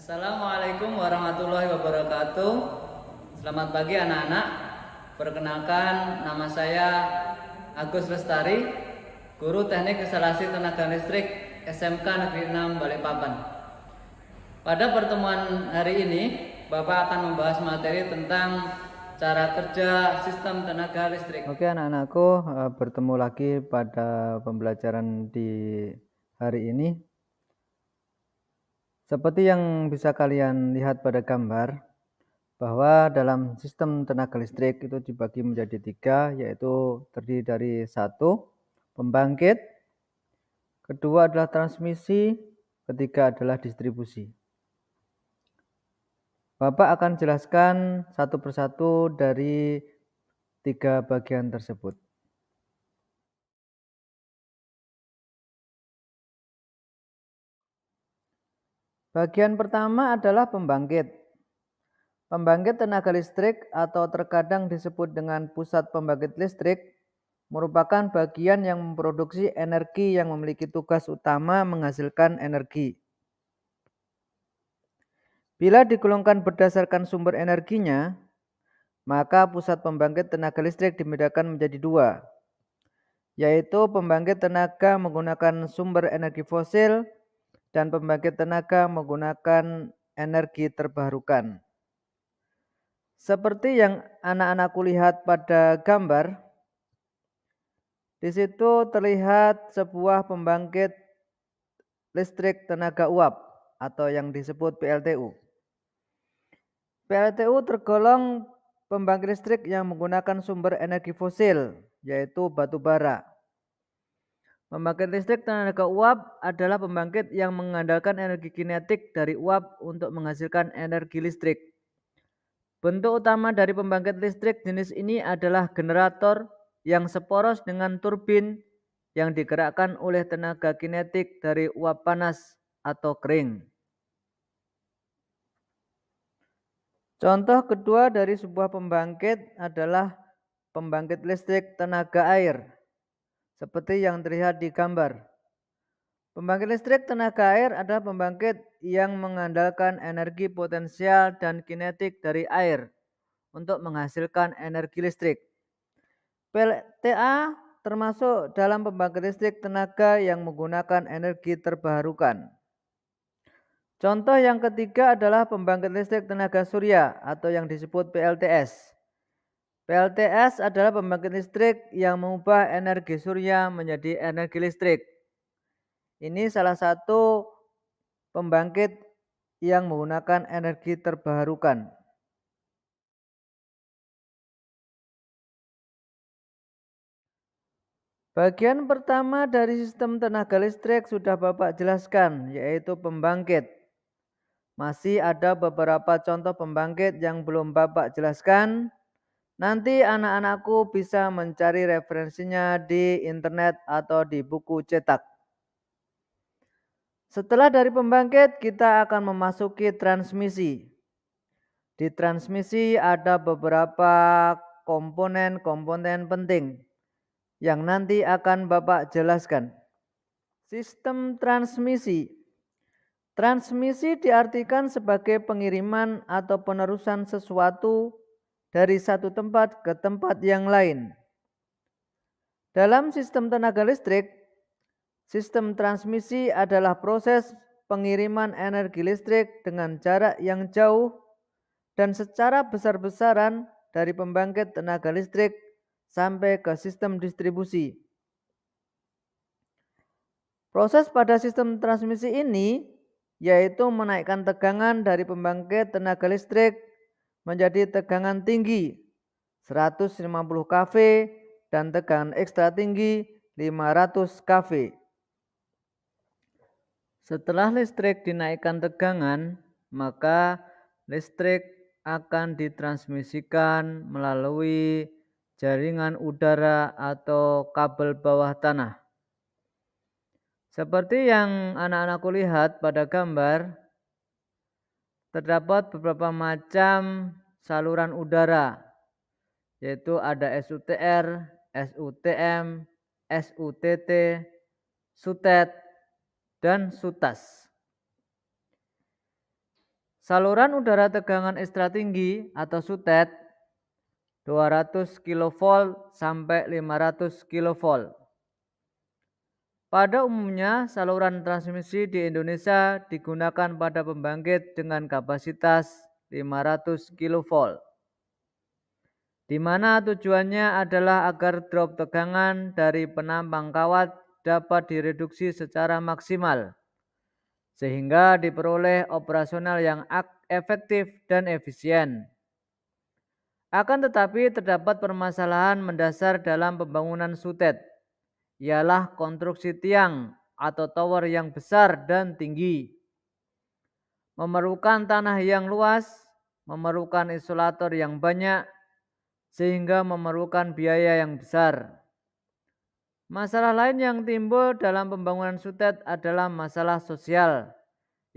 Assalamualaikum warahmatullahi wabarakatuh. Selamat pagi anak-anak. Perkenalkan, nama saya Agus Lestari, Guru Teknik Instalasi Tenaga Listrik SMK Negeri 6 Balikpapan. Pada pertemuan hari ini, Bapak akan membahas materi tentang cara kerja sistem tenaga listrik. Oke anak-anakku, bertemu lagi pada pembelajaran di hari ini. Seperti yang bisa kalian lihat pada gambar, bahwa dalam sistem tenaga listrik itu dibagi menjadi 3, yaitu terdiri dari 1, pembangkit, kedua adalah transmisi, ketiga adalah distribusi. Bapak akan jelaskan satu persatu dari 3 bagian tersebut. Bagian pertama adalah pembangkit. Pembangkit tenaga listrik atau terkadang disebut dengan pusat pembangkit listrik merupakan bagian yang memproduksi energi yang memiliki tugas utama menghasilkan energi. Bila digolongkan berdasarkan sumber energinya, maka pusat pembangkit tenaga listrik dibedakan menjadi 2, yaitu pembangkit tenaga menggunakan sumber energi fosil dan pembangkit tenaga menggunakan energi terbarukan. Seperti yang anak-anakku lihat pada gambar, di situ terlihat sebuah pembangkit listrik tenaga uap atau yang disebut PLTU. PLTU tergolong pembangkit listrik yang menggunakan sumber energi fosil, yaitu batu bara. Pembangkit listrik tenaga uap adalah pembangkit yang mengandalkan energi kinetik dari uap untuk menghasilkan energi listrik. Bentuk utama dari pembangkit listrik jenis ini adalah generator yang seporos dengan turbin yang digerakkan oleh tenaga kinetik dari uap panas atau kering. Contoh kedua dari sebuah pembangkit adalah pembangkit listrik tenaga air, seperti yang terlihat di gambar. Pembangkit listrik tenaga air adalah pembangkit yang mengandalkan energi potensial dan kinetik dari air untuk menghasilkan energi listrik. PLTA termasuk dalam pembangkit listrik tenaga yang menggunakan energi terbarukan. Contoh yang ketiga adalah pembangkit listrik tenaga surya atau yang disebut PLTS. PLTS adalah pembangkit listrik yang mengubah energi surya menjadi energi listrik. Ini salah satu pembangkit yang menggunakan energi terbarukan. Bagian pertama dari sistem tenaga listrik sudah Bapak jelaskan, yaitu pembangkit. Masih ada beberapa contoh pembangkit yang belum Bapak jelaskan. Nanti anak-anakku bisa mencari referensinya di internet atau di buku cetak. Setelah dari pembangkit, kita akan memasuki transmisi. Di transmisi ada beberapa komponen-komponen penting yang nanti akan Bapak jelaskan. Sistem transmisi. Transmisi diartikan sebagai pengiriman atau penerusan sesuatu dari satu tempat ke tempat yang lain. Dalam sistem tenaga listrik, sistem transmisi adalah proses pengiriman energi listrik dengan jarak yang jauh dan secara besar-besaran dari pembangkit tenaga listrik sampai ke sistem distribusi. Proses pada sistem transmisi ini yaitu menaikkan tegangan dari pembangkit tenaga listrik menjadi tegangan tinggi 150 kV dan tegangan ekstra tinggi 500 kV. Setelah listrik dinaikkan tegangan, maka listrik akan ditransmisikan melalui jaringan udara atau kabel bawah tanah. Seperti yang anak-anakku lihat pada gambar, terdapat beberapa macam saluran udara, yaitu ada SUTR, SUTM, SUTT, SUTET, dan SUTAS. Saluran udara tegangan ekstra tinggi atau SUTET 200 kV sampai 500 kV. Pada umumnya, saluran transmisi di Indonesia digunakan pada pembangkit dengan kapasitas 500 kV, di mana tujuannya adalah agar drop tegangan dari penampang kawat dapat direduksi secara maksimal, sehingga diperoleh operasional yang efektif dan efisien. Akan tetapi terdapat permasalahan mendasar dalam pembangunan SUTET, ialah konstruksi tiang atau tower yang besar dan tinggi, memerlukan tanah yang luas, memerlukan isolator yang banyak, sehingga memerlukan biaya yang besar. Masalah lain yang timbul dalam pembangunan SUTET adalah masalah sosial,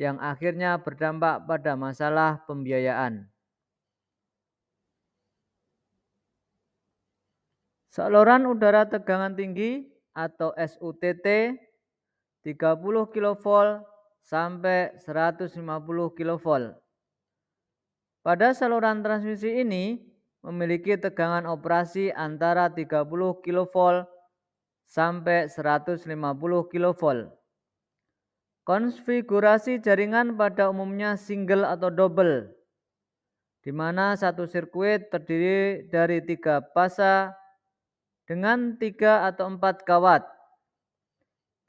yang akhirnya berdampak pada masalah pembiayaan. Saluran udara tegangan tinggi atau SUTT 30 kV sampai 150 kV. Pada saluran transmisi ini memiliki tegangan operasi antara 30 kV sampai 150 kV. Konfigurasi jaringan pada umumnya single atau double, di mana satu sirkuit terdiri dari 3 fasa dengan 3 atau 4 kawat.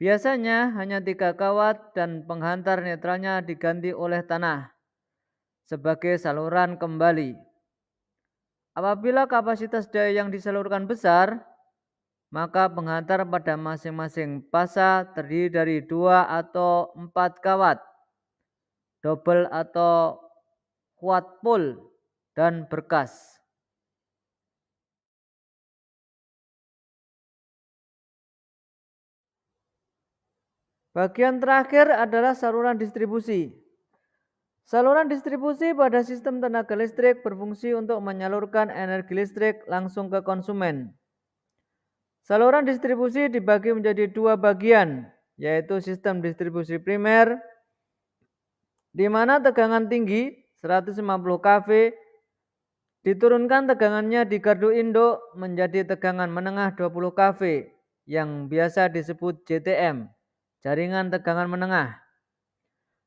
Biasanya hanya 3 kawat dan penghantar netralnya diganti oleh tanah sebagai saluran kembali. Apabila kapasitas daya yang disalurkan besar, maka penghantar pada masing-masing fasa terdiri dari 2 atau 4 kawat, double atau quad pole, dan berkas. Bagian terakhir adalah saluran distribusi. Saluran distribusi pada sistem tenaga listrik berfungsi untuk menyalurkan energi listrik langsung ke konsumen. Saluran distribusi dibagi menjadi 2 bagian, yaitu sistem distribusi primer, di mana tegangan tinggi 150 kV diturunkan tegangannya di gardu induk menjadi tegangan menengah 20 kV, yang biasa disebut JTM, jaringan tegangan menengah.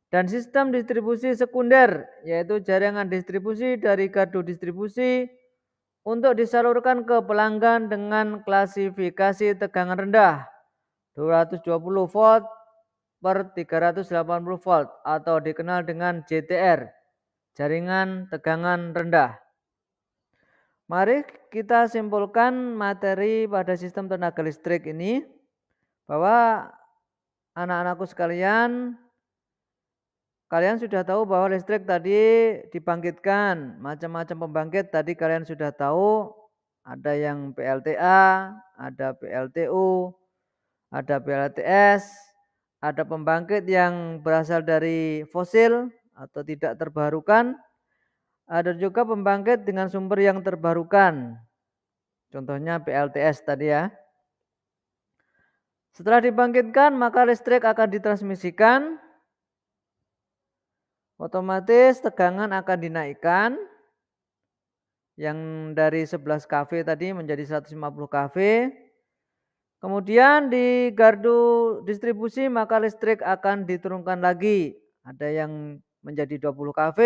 Dan sistem distribusi sekunder, yaitu jaringan distribusi dari gardu distribusi untuk disalurkan ke pelanggan dengan klasifikasi tegangan rendah 220 volt per 380 volt atau dikenal dengan JTR, jaringan tegangan rendah. Mari kita simpulkan materi pada sistem tenaga listrik ini, bahwa anak-anakku sekalian, kalian sudah tahu bahwa listrik tadi dibangkitkan, macam-macam pembangkit tadi kalian sudah tahu, ada yang PLTA, ada PLTU, ada PLTS, ada pembangkit yang berasal dari fosil atau tidak terbarukan, ada juga pembangkit dengan sumber yang terbarukan, contohnya PLTS tadi ya. Setelah dibangkitkan maka listrik akan ditransmisikan, otomatis tegangan akan dinaikkan yang dari 11 kV tadi menjadi 150 kV. Kemudian di gardu distribusi maka listrik akan diturunkan lagi, ada yang menjadi 20 kV,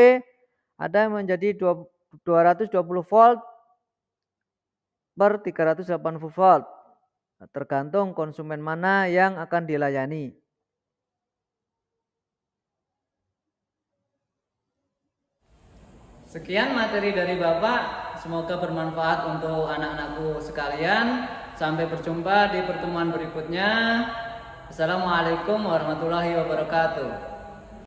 ada yang menjadi 220 volt per 380 volt, tergantung konsumen mana yang akan dilayani. Sekian materi dari Bapak, semoga bermanfaat untuk anak-anakku sekalian. Sampai berjumpa di pertemuan berikutnya. Assalamualaikum warahmatullahi wabarakatuh.